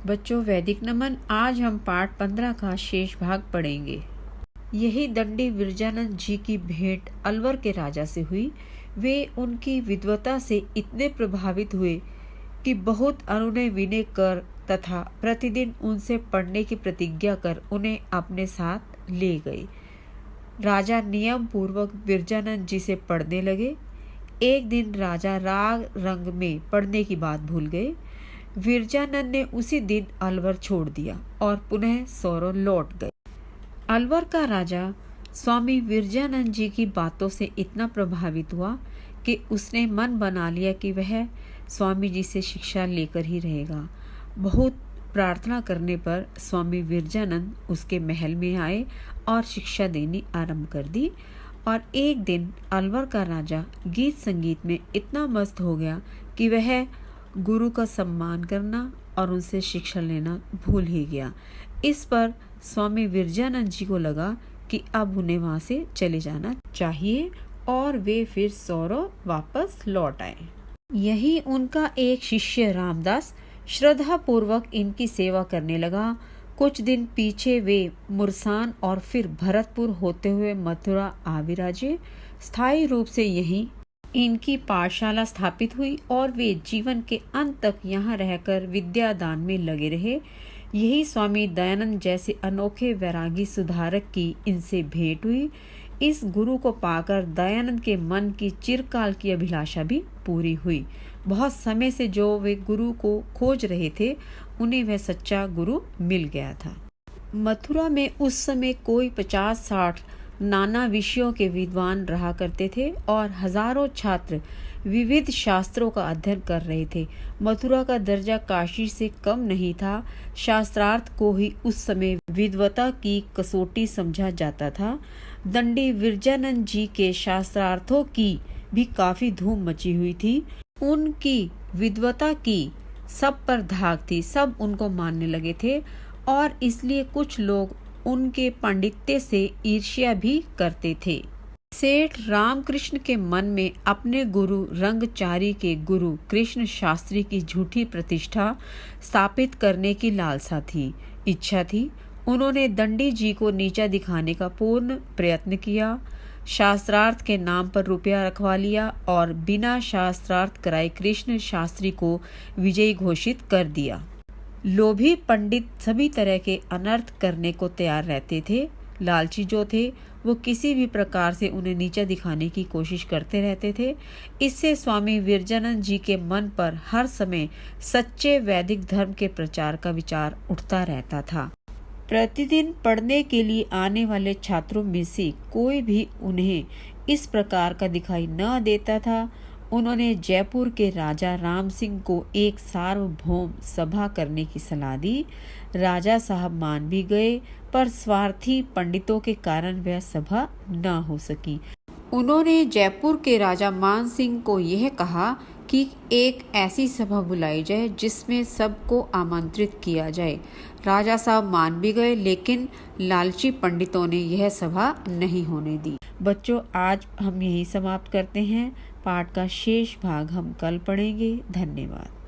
बच्चों वैदिक नमन। आज हम पाठ 15 का शेष भाग पढ़ेंगे। यही दंडी विरजानंद जी की भेंट अलवर के राजा से हुई। वे उनकी विद्वता से इतने प्रभावित हुए कि बहुत अनुनय विनय कर तथा प्रतिदिन उनसे पढ़ने की प्रतिज्ञा कर उन्हें अपने साथ ले गए। राजा नियम पूर्वक विरजानंद जी से पढ़ने लगे। एक दिन राजा राग रंग में पढ़ने की बात भूल गए। विरजानंद ने उसी दिन अलवर छोड़ दिया और पुनः सौरव लौट गए। अलवर का राजा स्वामी विरजानंद जी की बातों से इतना प्रभावित हुआ कि उसने मन बना लिया कि वह स्वामी जी से शिक्षा लेकर ही रहेगा। बहुत प्रार्थना करने पर स्वामी विरजानंद उसके महल में आए और शिक्षा देनी आरंभ कर दी। और एक दिन अलवर का राजा गीत संगीत में इतना मस्त हो गया कि वह गुरु का सम्मान करना और उनसे शिक्षा लेना भूल ही गया। इस पर स्वामी विरजानंद जी को लगा कि अब उन्हें वहां से चले जाना चाहिए और वे फिर सौरव वापस लौट आए। यही उनका एक शिष्य रामदास श्रद्धा पूर्वक इनकी सेवा करने लगा। कुछ दिन पीछे वे मुरसान और फिर भरतपुर होते हुए मथुरा आ विराजे। स्थायी रूप से यहीं इनकी पाठशाला स्थापित हुई और वे जीवन के अंत तक यहाँ रहकर विद्यादान में लगे रहे। यही स्वामी दयानंद जैसे अनोखे वैरागी सुधारक की इनसे भेंट हुई। इस गुरु को पाकर दयानंद के मन की चिरकाल की अभिलाषा भी पूरी हुई। बहुत समय से जो वे गुरु को खोज रहे थे, उन्हें वह सच्चा गुरु मिल गया था। मथुरा में उस समय कोई 50-60 नाना विषयों के विद्वान रहा करते थे और हजारों छात्र विविध शास्त्रों का अध्ययन कर रहे थे। मथुरा का दर्जा काशी से कम नहीं था। शास्त्रार्थ को ही उस समय विद्वता की कसौटी समझा जाता था। दंडी विरजानंद जी के शास्त्रार्थों की भी काफी धूम मची हुई थी। उनकी विद्वता की सब पर धाक थी, सब उनको मानने लगे थे और इसलिए कुछ लोग उनके पांडित्य से ईर्ष्या भी करते थे। सेठ रामकृष्ण के मन में अपने गुरु रंगचारी के गुरु कृष्ण शास्त्री की झूठी प्रतिष्ठा स्थापित करने की लालसा थी, इच्छा थी। उन्होंने दंडी जी को नीचा दिखाने का पूर्ण प्रयत्न किया। शास्त्रार्थ के नाम पर रुपया रखवा लिया और बिना शास्त्रार्थ कराए कृष्ण शास्त्री को विजयी घोषित कर दिया। लोभी पंडित सभी तरह के अनर्थ करने को तैयार रहते थे। लालची जो थे वो किसी भी प्रकार से उन्हें नीचा दिखाने की कोशिश करते रहते थे। इससे स्वामी विरजानंद जी के मन पर हर समय सच्चे वैदिक धर्म के प्रचार का विचार उठता रहता था। प्रतिदिन पढ़ने के लिए आने वाले छात्रों में से कोई भी उन्हें इस प्रकार का दिखाई न देता था। उन्होंने जयपुर के राजा राम सिंह को एक सार्वभौम सभा करने की सलाह दी। राजा साहब मान भी गए, पर स्वार्थी पंडितों के कारण वह सभा न हो सकी। उन्होंने जयपुर के राजा मान सिंह को यह कहा कि एक ऐसी सभा बुलाई जाए जिसमें सबको आमंत्रित किया जाए। राजा साहब मान भी गए, लेकिन लालची पंडितों ने यह सभा नहीं होने दी। बच्चों, आज हम यही समाप्त करते हैं। पाठ का शेष भाग हम कल पढ़ेंगे। धन्यवाद।